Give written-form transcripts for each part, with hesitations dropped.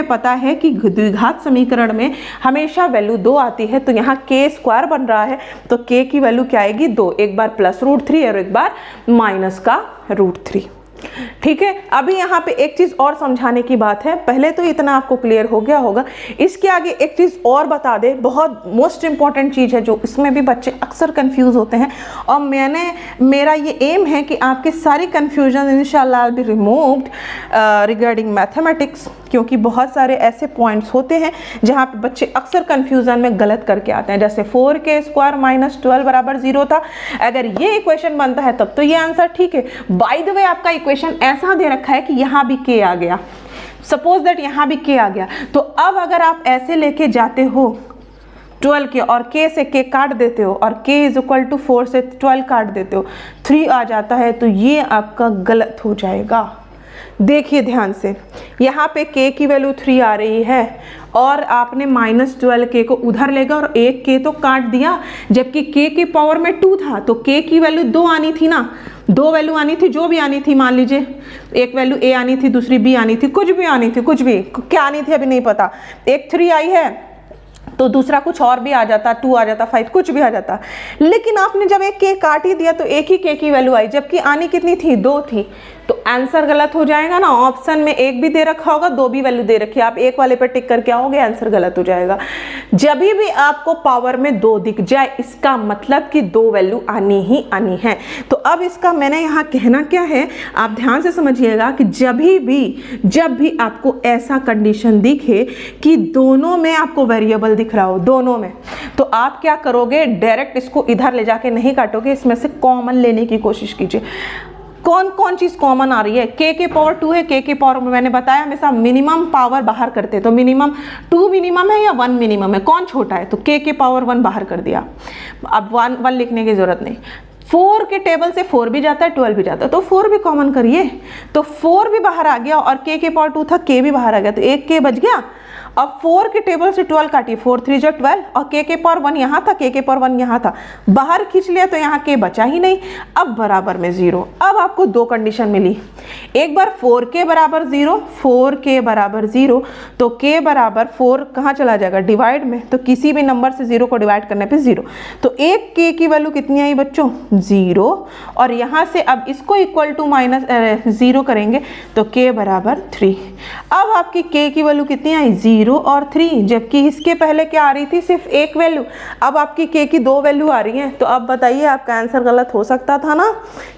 पता है कि द्विघात समीकरण में हमेशा वैल्यू 2 आती है, तो यहाँ k स्क्वायर बन रहा है तो k की वैल्यू क्या आएगी 2, एक बार प्लस √3 और एक बार माइनस का √3। ठीक है, अभी यहाँ पे एक चीज और समझाने की बात है, पहले तो इतना आपको क्लियर हो गया होगा, इसके आगे एक चीज और बता दे, बहुत मोस्ट इंपॉर्टेंट चीज है जो इसमें भी बच्चे अक्सर कंफ्यूज होते हैं, और मेरा ये एम है कि आपके सारी कंफ्यूजन इंशाल्लाह will be removed regarding mathematics, क्योंकि बहुत सारे ऐसे पॉइंट्स होते हैं जहाँ पे बच्चे अक्सर कंफ्यूजन में गलत करके आते हैं। जैसे 4k स्क्वायर माइनस 12 बराबर 0 था, अगर ये इक्वेशन बनता है तब तो ये आंसर ठीक है। बाय द वे आपका इक्वेशन ऐसा दे रखा है कि यहाँ भी k आ गया, सपोज दैट यहाँ भी k आ गया, तो अब अगर आप ऐसे लेके जाते हो 12 के और k से k काट देते हो और k इज इक्वल टू 4 से 12 काट देते हो 3 आ जाता है, तो ये आपका गलत हो जाएगा। देखिए ध्यान से, यहाँ पे k की वैल्यू 3 आ रही है और आपने -12k को उधर लेगा और एक k तो काट दिया, जबकि k की पावर में 2 था तो k की वैल्यू 2 आनी थी ना, 2 वैल्यू आनी थी, जो भी आनी थी, मान लीजिए एक वैल्यू a आनी थी, दूसरी b आनी थी, कुछ भी आनी थी, कुछ भी क्या आनी थी अभी नहीं पता, एक 3 आई है तो दूसरा कुछ और भी आ जाता, 2 आ जाता, 5 कुछ भी आ जाता, लेकिन आपने जब एक k काट ही दिया तो एक ही k की वैल्यू आई, जबकि आनी कितनी थी 2 थी, तो आंसर गलत हो जाएगा ना। ऑप्शन में एक भी दे रखा होगा, 2 भी वैल्यू दे रखी है, आप एक वाले पर टिक करके आओगे, आंसर गलत हो जाएगा। जब भी आपको पावर में 2 दिख जाए इसका मतलब कि 2 वैल्यू आनी ही आनी है। तो अब इसका मैंने यहाँ कहना क्या है, आप ध्यान से समझिएगा कि जब भी आपको ऐसा कंडीशन दिखे कि दोनों में आपको वेरिएबल दिख रहा हो, दोनों में, तो आप क्या करोगे, डायरेक्ट इसको इधर ले जाके नहीं काटोगे, इसमें से कॉमन लेने की कोशिश कीजिए। कौन कौन चीज कॉमन आ रही है, k के पावर 2 है, k के पावर में मैंने बताया हमेशा मिनिमम पावर बाहर करते हैं, तो मिनिमम 2 मिनिमम है या 1 मिनिमम है, कौन छोटा है, तो k के पावर 1 बाहर कर दिया, अब 1 लिखने की जरूरत नहीं। 4 के टेबल से 4 भी जाता है, 12 भी जाता है, तो 4 भी कॉमन करिए, तो 4 भी बाहर आ गया और k के पावर 2 था, k भी बाहर आ गया, तो एक k बच गया। अब 4 के टेबल से 12 काटिए, 4 3 जो 12 और k के पावर 1 यहाँ था, k के पावर 1 यहाँ था, बाहर खींच लिया तो यहाँ k बचा ही नहीं, अब बराबर में 0। अब आपको 2 कंडीशन मिली, एक बार 4k बराबर 0, 4k बराबर 0, तो k बराबर 4 कहाँ चला जाएगा, डिवाइड में, तो किसी भी नंबर से 0 को डिवाइड करने पे 0, तो एक k की वैल्यू कितनी आई बच्चों 0, और यहाँ से अब इसको इक्वल टू -0 करेंगे तो k बराबर 3। अब आपकी k की वैल्यू कितनी आई 0 और 3, जबकि इसके पहले क्या आ रही थी, सिर्फ एक वैल्यू, अब आपकी k की 2 वैल्यू आ रही है, तो अब बताइए आपका आंसर गलत हो सकता था ना,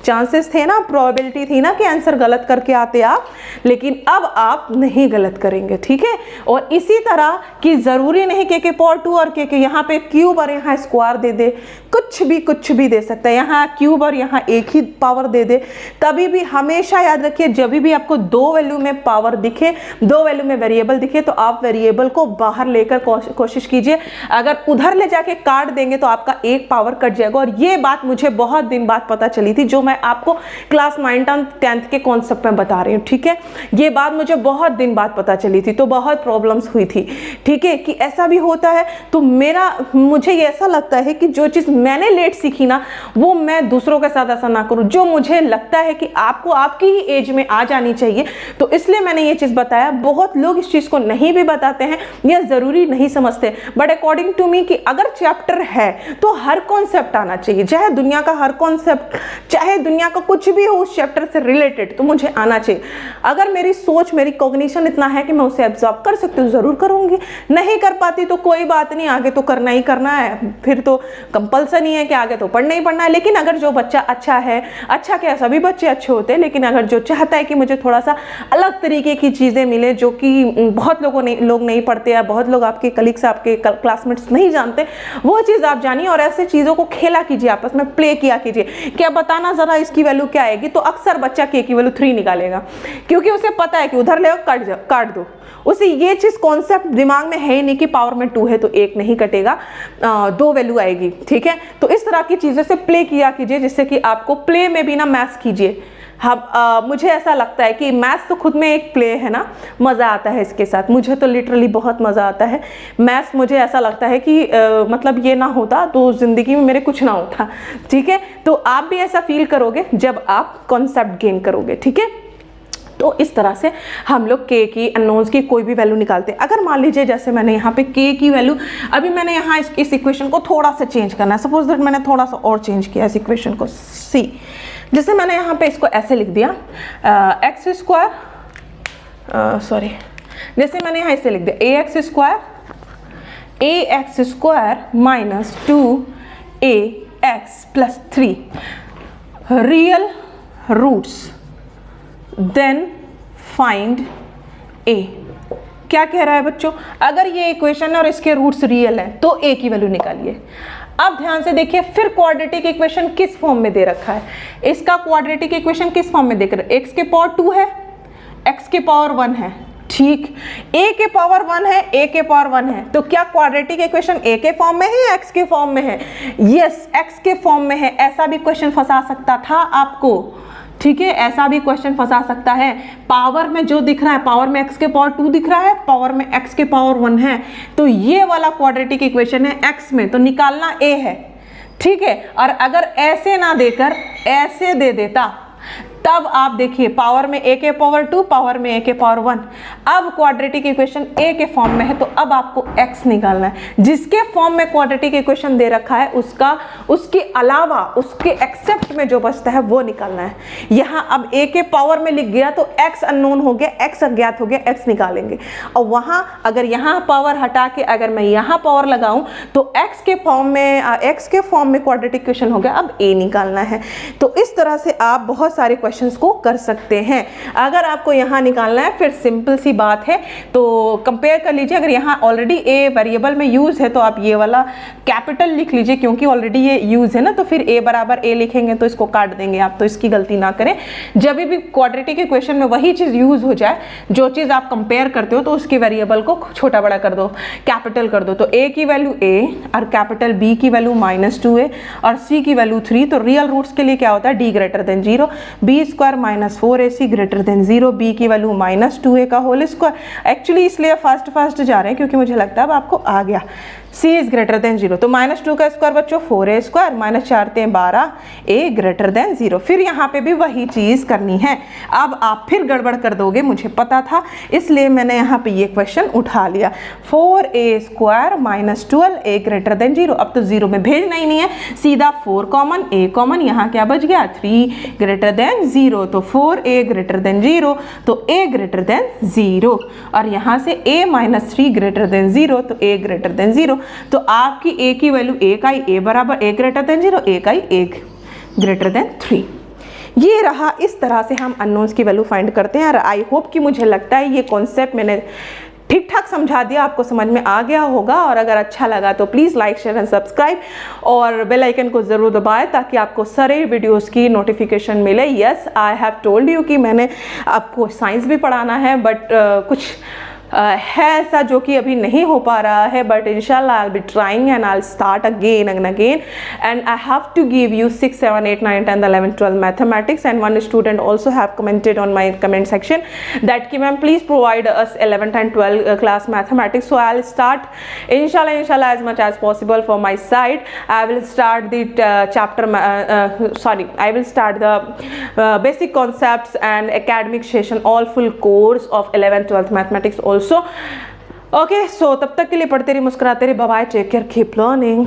चांसेस थे ना, प्रोबेबिलिटी थी ना कि आंसर गलत करके आते आप, लेकिन अब आप नहीं गलत करेंगे। ठीक है, और इसी तरह कि जरूरी नहीं k के पावर 2 और k के यहाँ पे क्यूब और यहाँ स्क्वायर दे दे, कुछ भी दे सकता है, यहाँ क्यूब और यहाँ एक ही पावर दे दे, तभी भी हमेशा याद रखिए जब भी आपको 2 वैल्यू में पावर दिखे, 2 वैल्यू में वेरिएबल दिखे, तो आप वेरिएबल को बाहर लेकर कोशिश कीजिए, अगर उधर ले जाके काट देंगे तो आपका एक पावर कट जाएगा। और ये बात मुझे बहुत दिन बाद पता चली थी, जो मैं आपको क्लास 9 10th के कॉन्सेप्ट में बता रही हूँ। ठीक है, ये बात मुझे बहुत दिन बाद पता चली थी, तो बहुत प्रॉब्लम्स हुई थी। ठीक है, कि ऐसा भी होता है, तो मुझे ये ऐसा लगता है कि जो चीज़ मैंने लेट सीखी ना, वो मैं दूसरों के साथ ऐसा ना करूँ, जो मुझे लगता है कि आपको आपकी ही एज में आ जानी चाहिए, तो इसलिए मैंने ये चीज़ बताया। बहुत लोग इस चीज़ को नहीं भी बताते हैं या ज़रूरी नहीं समझते, बट अकॉर्डिंग टू मी कि अगर चैप्टर है तो हर कॉन्सेप्ट आना चाहिए, चाहे दुनिया का हर कॉन्सेप्ट, चाहे दुनिया का कुछ भी हो उस चैप्टर से रिलेटेड, तो मुझे आना चाहिए। अगर मेरी सोच, मेरी कॉग्निशन इतना है कि मैं उसे एब्जॉर्ब कर सकती हूँ, ज़रूर करूँगी, नहीं कर पाती तो कोई बात नहीं, आगे तो करना ही करना है, फिर तो कंपल्सन ही है कि आगे तो पढ़ना ही पढ़ना है। लेकिन अगर जो बच्चा अच्छा है, अच्छा क्या सभी बच्चे अच्छे होते हैं, लेकिन अगर जो चाहता है कि मुझे थोड़ा सा अलग तरीके की चीज़ें मिले जो कि बहुत लोग नहीं पढ़ते या बहुत लोग आपके कलीग्स, आपके क्लासमेट्स नहीं जानते, वो चीज़ आप जानिए और ऐसे चीज़ों को खेला कीजिए, आपस में प्ले किया कीजिए। क्या बताना ज़रा इसकी वैल्यू क्या आएगी, तो अक्सर बच्चा k की वैल्यू 3 निकालेगा, क्योंकि उसे पता है कि उधर ले काट दो, उसे ये चीज़ कॉन्सेप्ट दिमाग में है ही नहीं कि पावर में 2 है तो 1 नहीं कटेगा, 2 वैल्यू आएगी। ठीक है, तो इस तरह की चीज़ों से प्ले किया कीजिए, जिससे कि आपको प्ले में भी ना मैथ्स कीजिए। मुझे ऐसा लगता है कि मैथ्स तो खुद में एक प्ले है ना, मज़ा आता है इसके साथ, मुझे तो लिटरली बहुत मज़ा आता है मैथ्स। मुझे ऐसा लगता है कि मतलब ये ना होता तो ज़िंदगी में मेरे कुछ ना होता। ठीक है, तो आप भी ऐसा फील करोगे जब आप कॉन्सेप्ट गेन करोगे। ठीक है, तो इस तरह से हम लोग k की अननोन्स की कोई भी वैल्यू निकालते हैं। अगर मान लीजिए जैसे मैंने यहाँ पे k की वैल्यू, अभी मैंने यहाँ इस इक्वेशन को थोड़ा सा चेंज करना है, सपोज दैट मैंने थोड़ा सा और चेंज किया इस इक्वेशन को c, जैसे मैंने यहाँ पे इसको ऐसे लिख दिया एक्स स्क्वायर, सॉरी, जैसे मैंने यहाँ ऐसे लिख दिया a x square minus 2ax plus 3 real roots then find a। क्या कह रहा है बच्चों, अगर ये इक्वेशन है और इसके रूट्स रियल हैं तो a की वैल्यू निकालिए। अब ध्यान से देखिए, फिर क्वाड्रेटिक इक्वेशन किस फॉर्म में दे रखा है, इसका क्वाड्रेटिक इक्वेशन किस फॉर्म में देख रहे हैं, x के पावर 2 है, x के पावर 1 है, ठीक, a के पावर 1 है, a के पावर 1 है, तो क्या क्वाड्रेटिक इक्वेशन a के फॉर्म में है या x के फॉर्म में है? यस, x के फॉर्म में है। ऐसा भी क्वेश्चन फंसा सकता था आपको, ठीक है, ऐसा भी क्वेश्चन फंसा सकता है। पावर में जो दिख रहा है, पावर में x के पावर 2 दिख रहा है, पावर में x के पावर 1 है, तो ये वाला क्वाड्रेटिक इक्वेशन है x में, तो निकालना a है, ठीक है। और अगर ऐसे ना देकर ऐसे दे देता तब आप देखिए पावर में a के पावर 2, पावर में a के पावर 1। अब क्वाड्रेटिक इक्वेशन a के फॉर्म में है तो अब आपको x निकालना है। जिसके फॉर्म में क्वाड्रेटिक इक्वेशन दे रखा है उसका, उसके अलावा उसके एक्सेप्ट में जो बचता है वो निकालना है। यहाँ अब a के पावर में लिख गया तो x अननोन हो गया, x अज्ञात हो गया, x निकालेंगे। और वहाँ अगर यहाँ पावर हटा के अगर मैं यहाँ पावर लगाऊं तो x के फॉर्म में क्वाड्रेटिक इक्वेशन हो गया, अब a निकालना है। तो इस तरह से आप बहुत सारे क्वेश्चंस को कर सकते हैं। अगर आपको यहाँ निकालना है, फिर सिंपल सी बात है, तो कंपेयर कर लीजिए। अगर यहाँ ऑलरेडी a वेरिएबल में यूज है तो आप ये वाला कैपिटल लिख लीजिए, क्योंकि ऑलरेडी ये यूज है ना, तो फिर a बराबर a लिखेंगे तो इसको काट देंगे आप, तो इसकी गलती ना करें। जब भी क्वाड्रेटिक इक्वेशन में वही चीज यूज हो जाए, जो चीज आप कंपेयर करते हो, तो उसकी वेरिएबल को छोटा बड़ा कर दो, कैपिटल कर दो। तो a की वैल्यू a और कैपिटल B की वैल्यू -2a और c की वैल्यू 3। तो रियल रूट्स के लिए क्या होता है, d greater than 0, b square minus 4ac greater than 0, b की वैल्यू -2a का होल स्क्वायर। एक्चुअली इसलिए फास्ट जा रहे हैं क्योंकि मुझे लगता है अब आपको आ गया। c इज ग्रेटर देन 0, तो -2 का स्क्वायर बच्चों 4a square, -4 12, a greater than 0। फिर यहाँ पे भी वही चीज करनी है। अब आप फिर गड़बड़ कर दोगे, मुझे पता था, इसलिए मैंने यहाँ पे ये क्वेश्चन उठा लिया। 4a square -12a greater than 0। अब तो 0 में भेजना ही नहीं है, सीधा 4 कॉमन, a कॉमन, यहाँ क्या बच गया 3 ग्रेटर देन 0, तो 4a ग्रेटर देन 0, तो a ग्रेटर देन 0। और यहाँ से a -3 ग्रेटर देन 0, तो a ग्रेटर देन 0। तो आपकी a की वैल्यू a का ही, a बराबर a ग्रेटर देन 0, a का ही a ग्रेटर देन 3। ये रहा, इस तरह से हम अननोन्स की वैल्यू फाइंड करते हैं। और आई होप कि मुझे लगता है ये कॉन्सेप्ट मैंने ठीक ठाक समझा दिया, आपको समझ में आ गया होगा। और अगर अच्छा लगा तो please like share and subscribe और बेल आइकन को ज़रूर दबाएं ताकि आपको सारे वीडियोस की नोटिफिकेशन मिले। Yes, I have told you कि मैंने आपको साइंस भी पढ़ाना है, बट कुछ है ऐसा जो कि अभी नहीं हो पा रहा है, बट इंशाल्लाह I will be trying and I will start again and again. And I have to give you 6, 7, 8, 9, 10, 11, 12 mathematics, and one student also have commented on my comment section that ki ma'am please provide us 11th and 12th class mathematics. So I'll start inshallah as much as possible for my side. I will start the I will start the basic concepts and academic session, all full course of 11th 12th mathematics also. Okay, so तब तक के लिए पढ़ते रहिए, मुस्कुराते रहिए, bye bye, take care, keep learning.